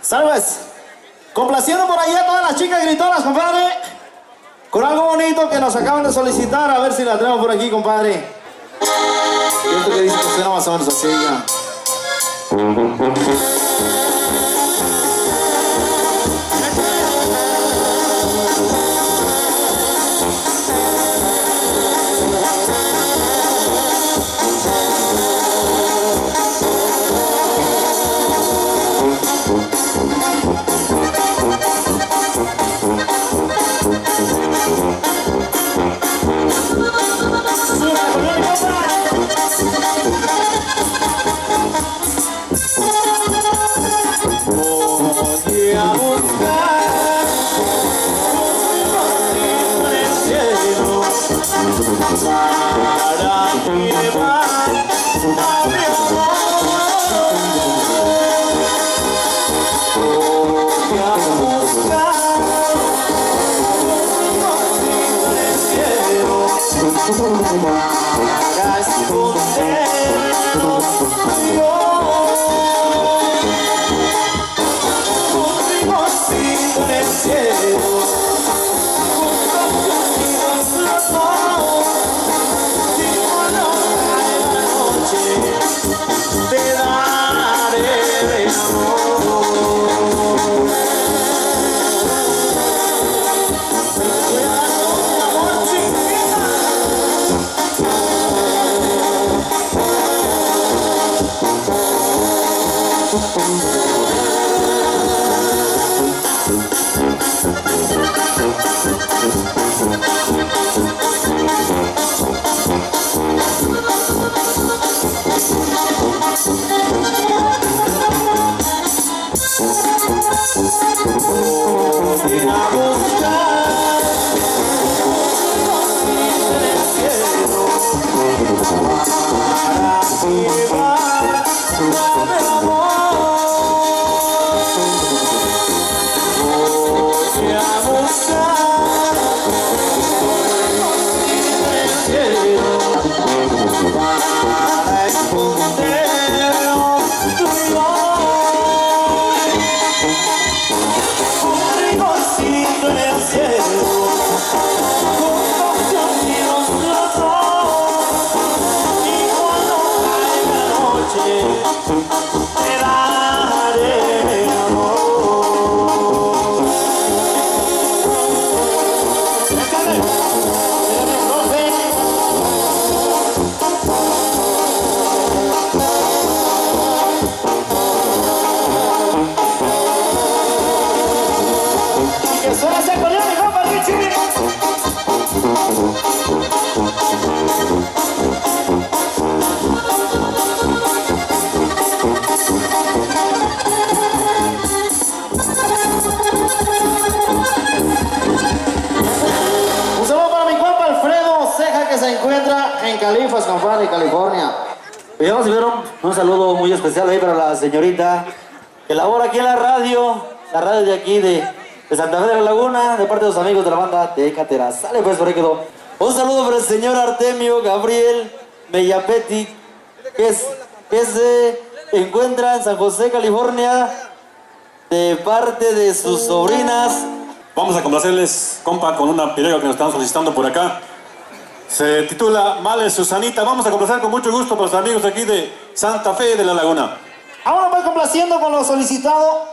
¿Sabes? Complaciendo por ahí a todas las chicas gritonas, compadre. Con algo bonito que nos acaban de solicitar. A ver si la tenemos por aquí, compadre. Y esto que dice que suena más o menos así, ya. California. Y vamos a ver un saludo muy especial ahí para la señorita que labora aquí en la radio de aquí de Santa Fe de la Laguna, de parte de los amigos de la banda Tecatera. Sale pues, por ahí quedó. Un saludo para el señor Artemio Gabriel Mellapetti, que se encuentra en San José, California, de parte de sus sobrinas. Vamos a complacerles, compa, con una pilega que nos están solicitando por acá. Se titula Male Susanita. Vamos a complacer con mucho gusto para los amigos aquí de Santa Fe de la Laguna. Ahora voy complaciendo con lo solicitado.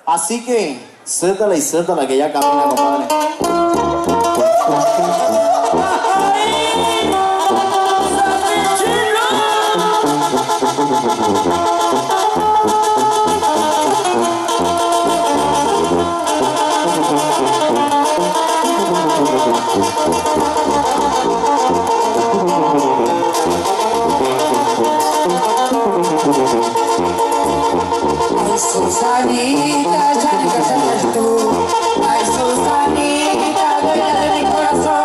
Así que, suéltala y suéltala que ya camina, compadre. Ay, Susanita, ya ni que sabes tú. Ay, Susanita, dueña de mi corazón.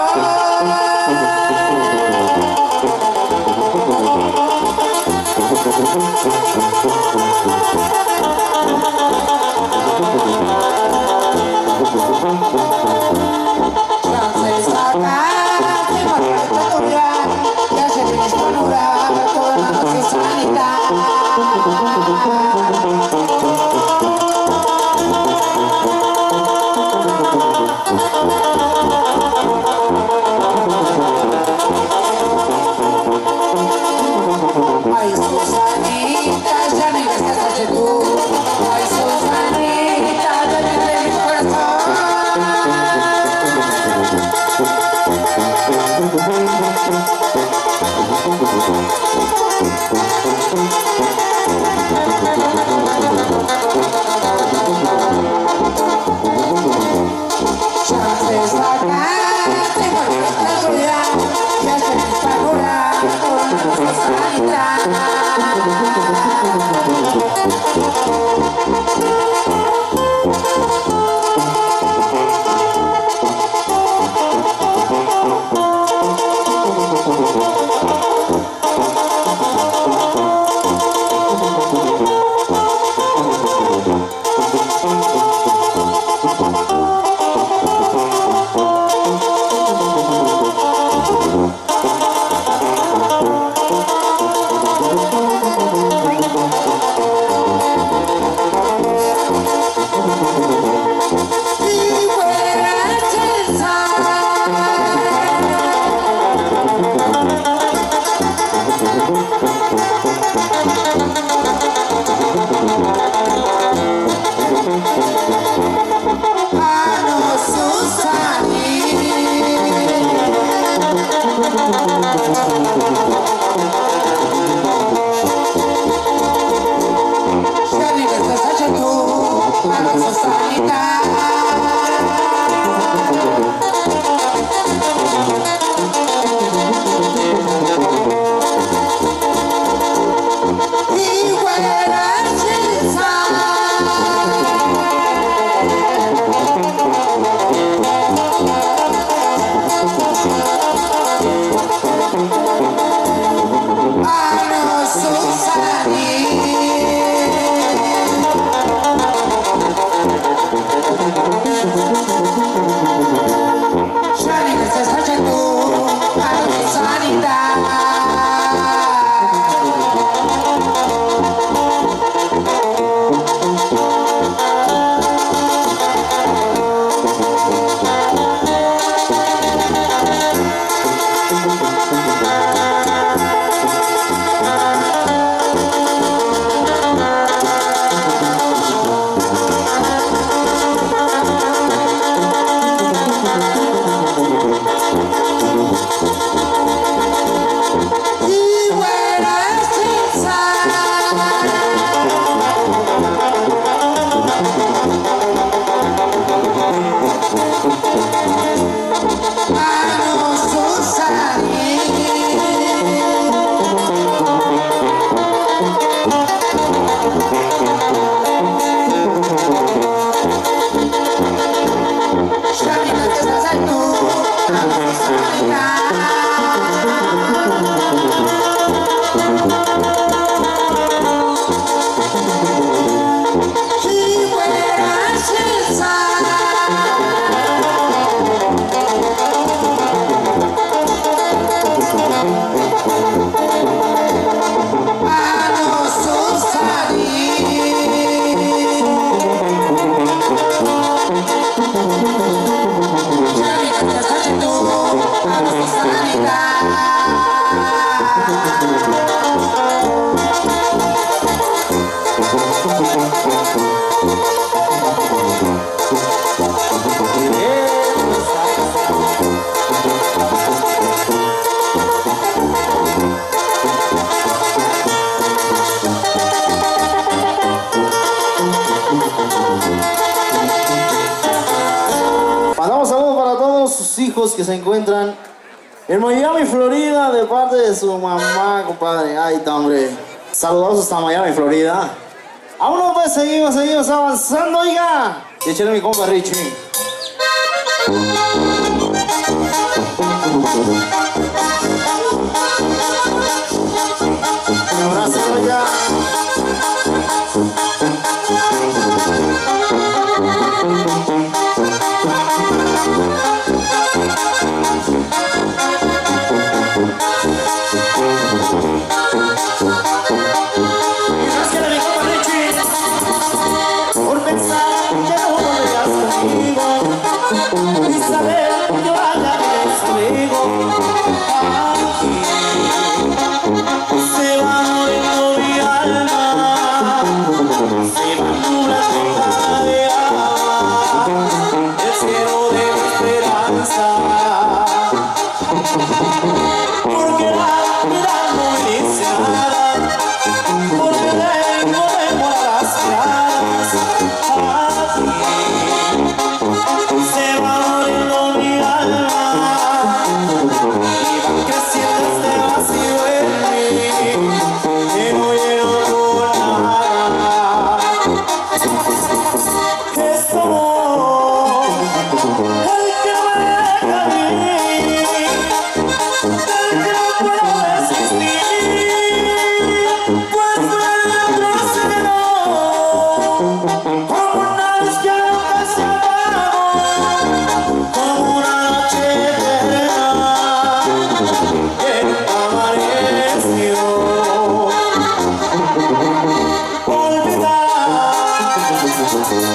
Mandamos saludos para todos sus hijos que se encuentran en Miami, Florida, de parte de su mamá, compadre. Ay, está, hombre. Saludos hasta Miami, Florida. Vámonos, pues, seguimos avanzando, oiga. Y échale mi compa Richie. Un abrazo, oiga. Por pensar que no volverás conmigo y saber que vaya eres amigo. Aquí se va muriendo mi alma, se va nublando cada día el cielo de mi esperanza. Porque la vida no me dice nada, porque tengo demoras claras. Se va muriendo mi alma y va creciendo este vacío en mí que no lleno con nada. Es tu amor el que me deja a mí, del que no puedo desistir, pues me retrocedió como una luz que nunca se apaga, como una noche eterna que amaneció. Olvidar, no es posible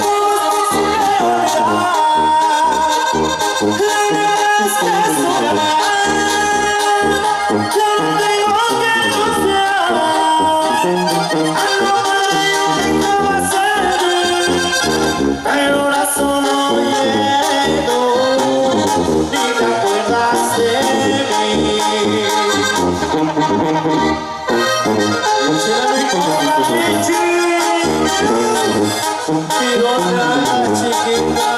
olvidar las veces que soñé. Ya no tengo que confiar, a no me dejo hacer. Gloria chiquita.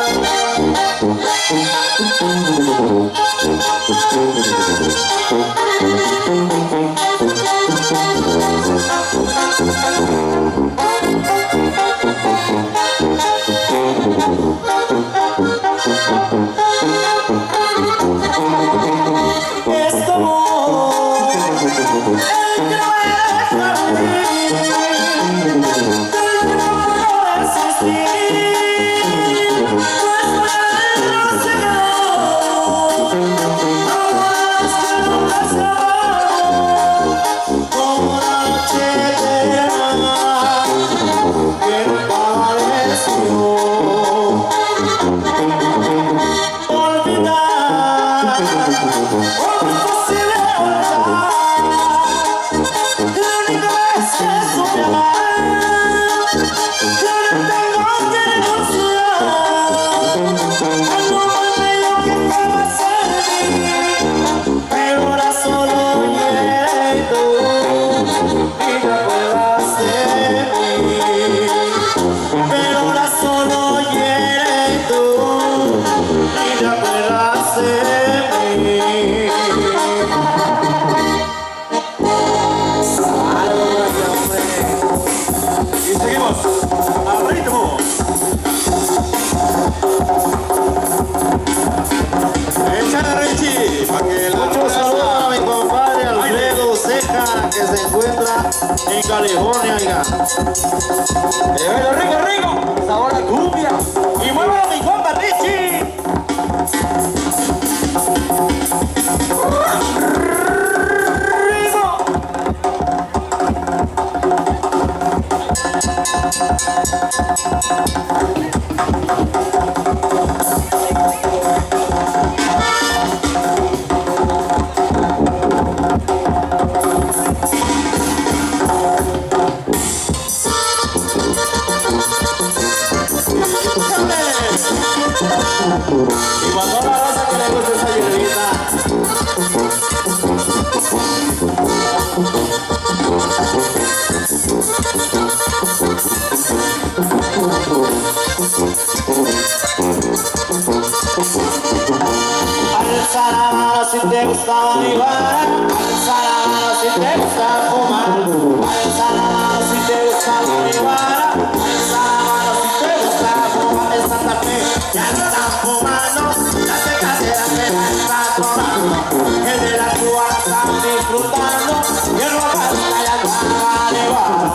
Es como el que no es para mí, no existir. Que se encuentra en California, oiga. Rico, rico, sabor a cumbia. Y muévalo mi compa Richie. Y cuando la raza que le gusta esa hierbita. Alza la mano si te gusta marihuana, alza la mano si te gusta fumar, alza la mano si te gusta marihuana, alza la mano si te gusta fumar. En Santa Fe ya no están fumando, las caseras se la están tomando, el de la cubana están disfrutando y el ropa está ya está marihuana.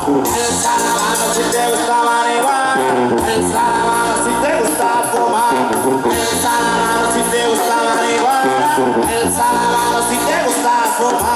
Alza la mano si te gusta marihuana, alza la mano si te gusta fumar, alza la mano si te gusta marihuana, alza la mano si te gusta fumar.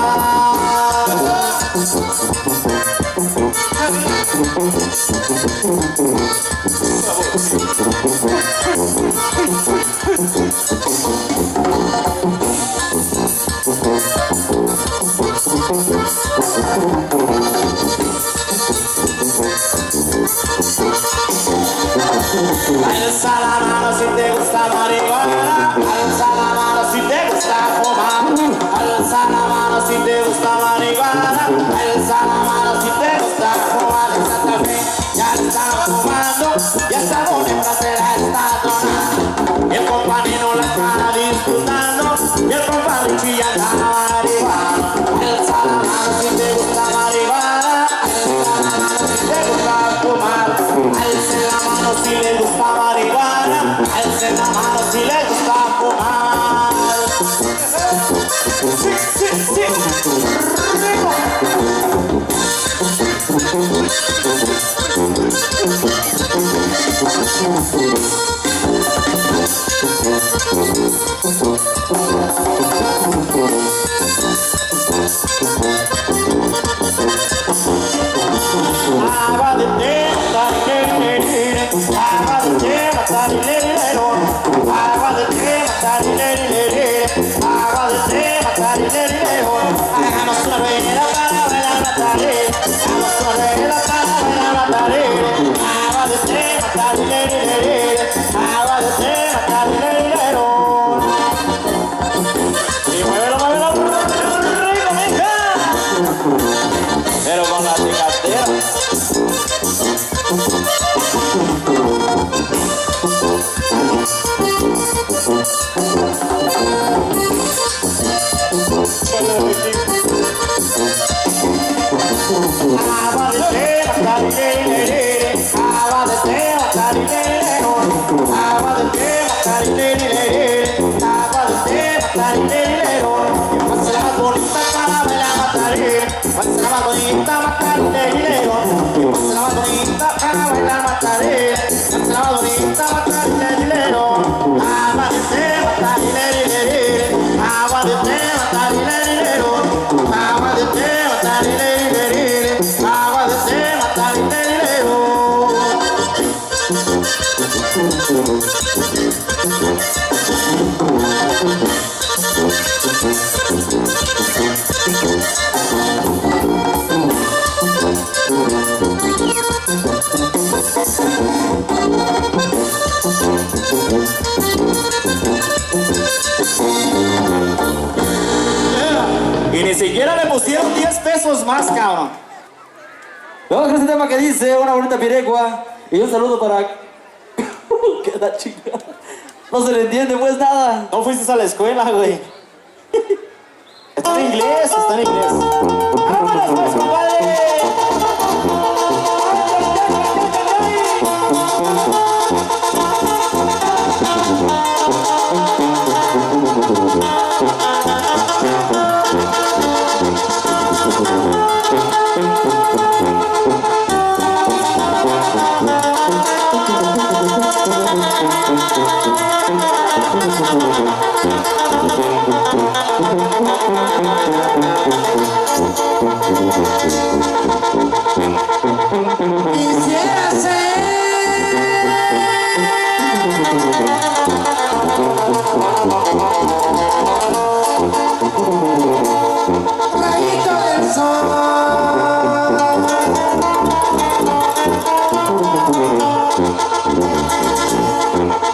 Alza la mano si te gusta marihuana, alza la mano si te gusta fumar, alza la mano si te gusta marihuana, alza la mano si te gusta fumar. En Santa Fe ya están fumando, ya esta bonita se la está tomando, el compañero la está disfrutando y el compadre ya está marihuana. Alza la mano si te gusta marihuana, alza la mano si te gusta fumar, alza la mano si le gusta marihuana, alza la mano si le gusta fumar. Sí, sí, sí, rico. Agua de tema, agua de tema, agua de tema, agua de tema, hagamos una rueda para bailar la tarde, hagamos una rueda para bailar la tarde, agua de tema, agua de tema, y muévelo, muévelo, rico, mija, pero con la ticatera. matarilero, agua de té, matarilero. Va a ser la más bonita para bailar matarilero, va a ser la más bonita matarilero, va a ser la más bonita para bailar matarilero, va a ser la más bonita matarilero. Agua de té, matarilero, agua de té, matarilero, agua de té, matarilero, agua de té, matarilero. Y ni siquiera le pusieron 10 pesos más, cabrón. Vamos con este tema que dice una bonita pirecua. Y un saludo para... ¿Qué da chingada? No se le entiende pues nada. No fuiste a la escuela, güey. Está en inglés, está en inglés. ¡Vámonos pues, compadre! Quisiera ser rayito del sol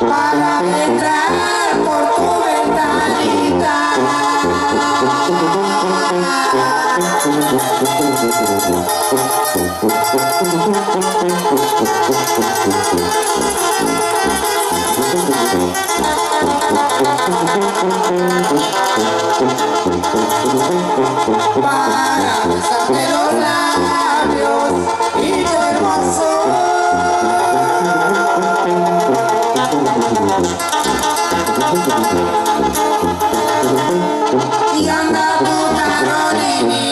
para entrar por tu ventanita. Para besarte los labios y tu hermosura. Y anda tu Carolini.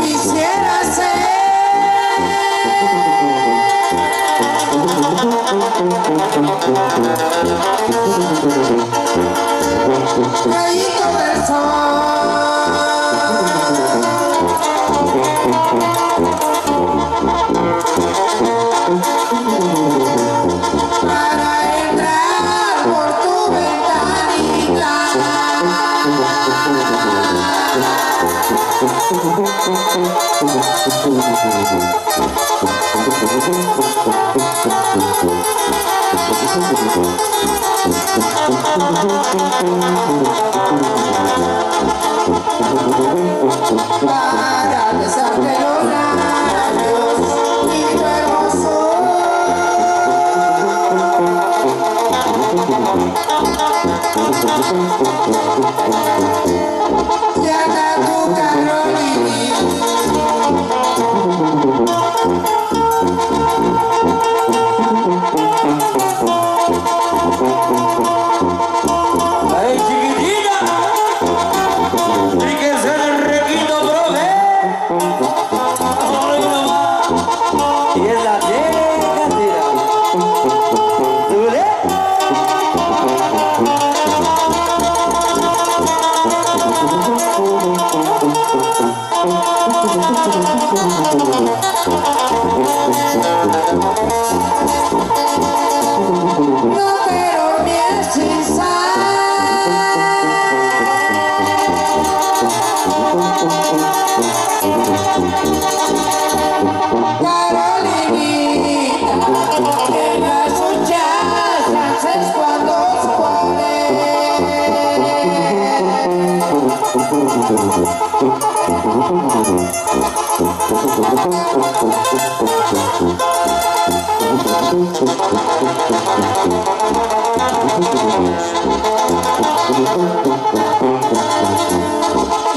Quisiera ser rayito del sol para entrar por tu ventanita. Para besarte los labios y tu hermosura. Y anda tu Carolini. ¡Ay, chiquitita! ¡Fíjense en el requito, profe! ¡Ay, mamá! Y es la tira. ¿Dule? No, pero ni es sin Carolinita, en las muchachas es cuando se pone.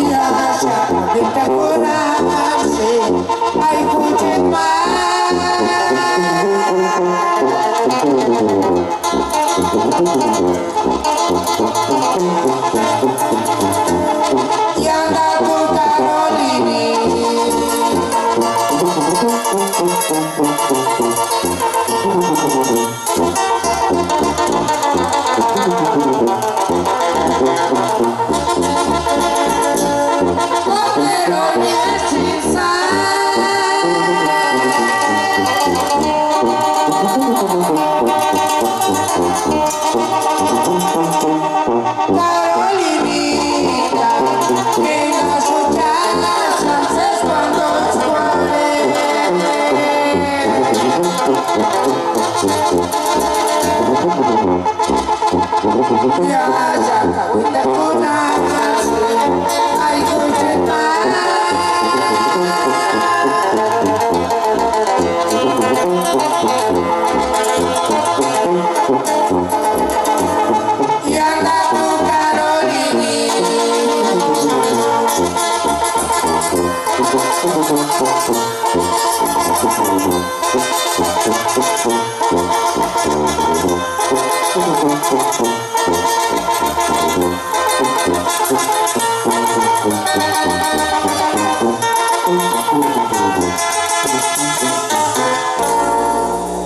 Ya se enamorarse, hay mucho más. Y anda tu Carolini. Pero ni es Carolinita, que las muchachas es cuando ya acabó de curarse, hay mucho más. Y anda tu Carolini.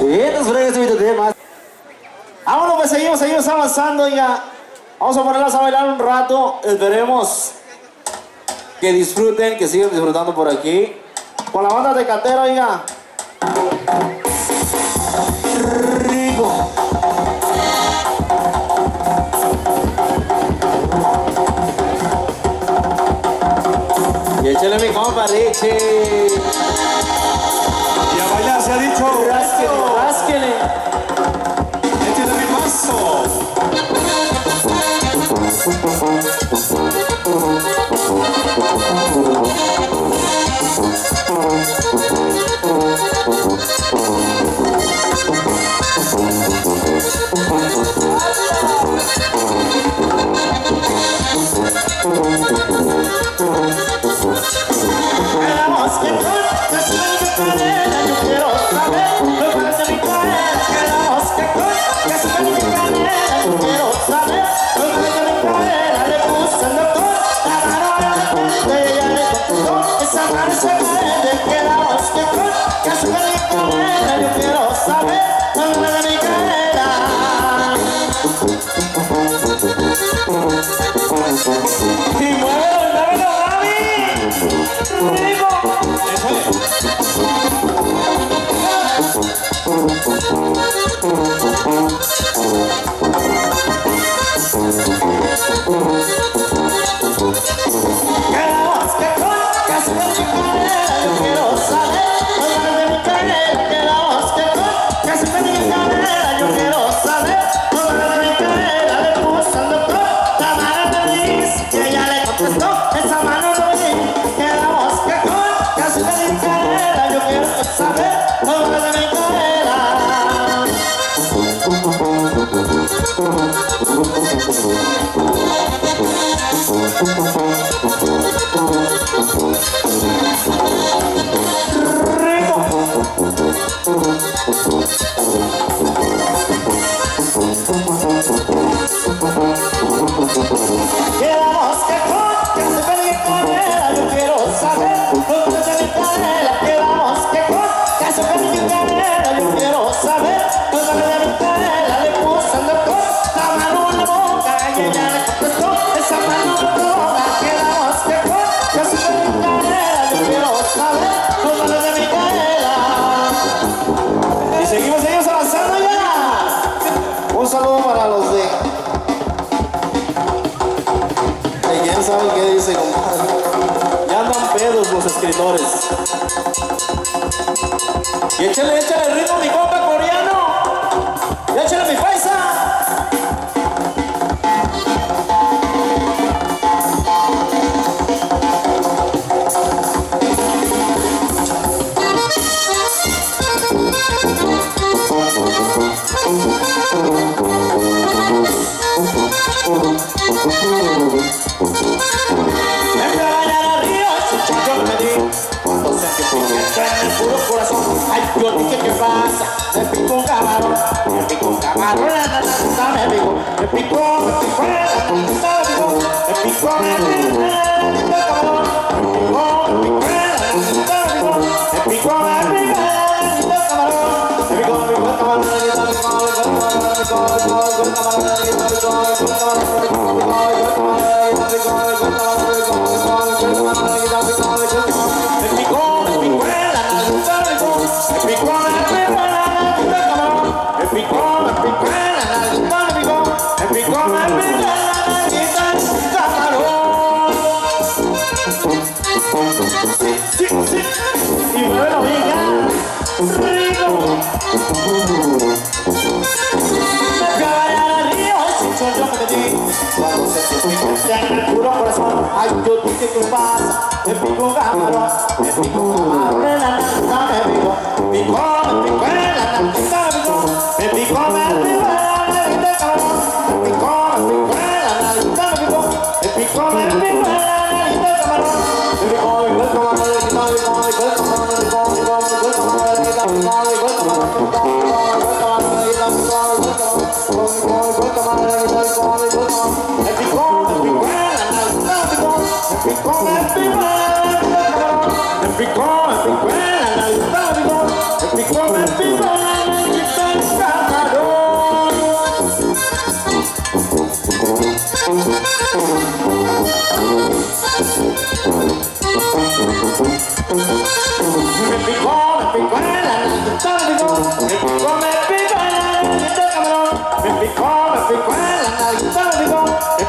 Bien, nos fregues este tema. Vámonos, pues seguimos avanzando ya. Vamos a ponerlas a bailar un rato. Esperemos que disfruten, que sigan disfrutando por aquí. Con la banda de Catero, oiga. Rico. Y échale mi compa, Richie. Y a bailar se ha dicho. Rásquele, rásquele. Échale mi paso. Y muévelo, muévelo, Gaby. Rico. Y seguimos avanzando ya. Un saludo para los de quién sabe qué dice, compadre. Ya andan pedos los escritores. Y échale el ritmo, mi compa coreano. Y échale mi paisa. picó camarón, me picó, me picó, me picó, y muévelo bien ya, rico. Me fui a bañar al río, sin sol yo me metí. Cuando se pica en el puro corazón, ay, yo dije que pasa. Me picó un camarón, me picó un camarón en la nalga, me picó, me picó en la nalga, me picó, me picó, me picó en la nalga, me camarón, me picó en la nalga, me picó, me picó en la nalga,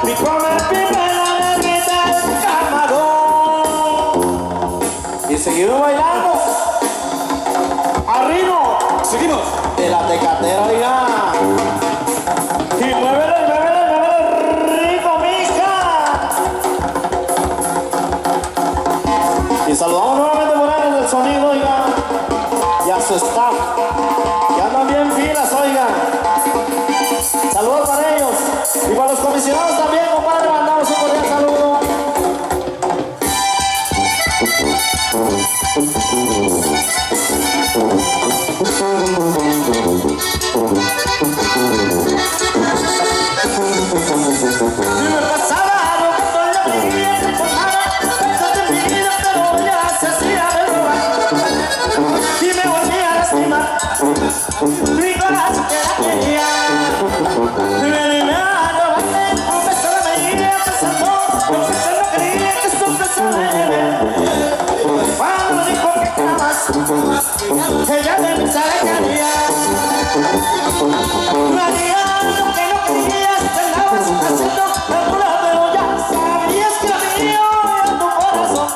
me camarón. Y seguimos bailando al ritmo, Seguimos. de la tecatera, oiga. Y muévelo, rico, mija. Y saludamos nuevamente por ahí del sonido, oiga. Y a su staff, que andan bien filas, oiga. Saludos para ellos. Y para los comisionados también, compadre, mandamos un cordial saludo. Mi corazón que la quería, me animando, un beso de medida, pensando no quería que su beso me lleve. Cuando me dijo que jamás, ella de mí se alejaría. María, lo que no querías, te andabas haciendo alguna, pero ya sabías que era mío en tu corazón.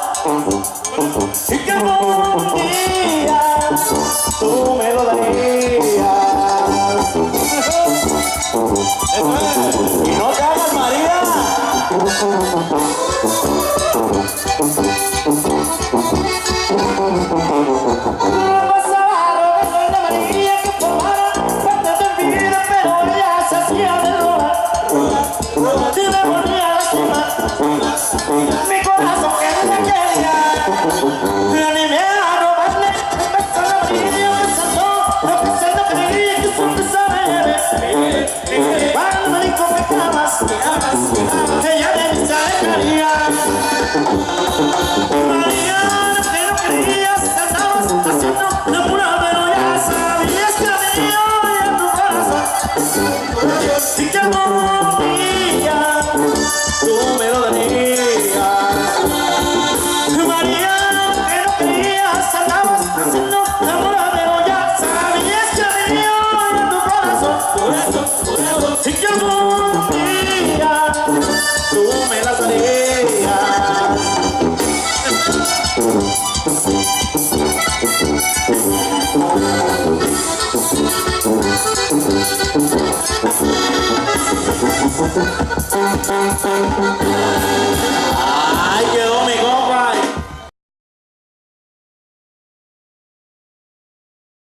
Y que algún día tú me lo darías. Y no te hagas María. No pasaba rogando a María que formara parte de mi vida, pero ella se hacía de robar. Y me volvía a lastimar mi corazón que no me quería. Me animé a robarle un beso a la María, pensando lo que se no quería que su beso me lleve. Cuando me dijo que jamás, ella de mí se alejaría. María, lo que no querías, andabas haciendo una pura, pero ya sabías que era mío en tu corazón. Y que algún día tú me lo darías. María, que no querías, andabas haciendo una pura, pero ya sabías que era mío en tu corazón. Y que algún día tú me las darías.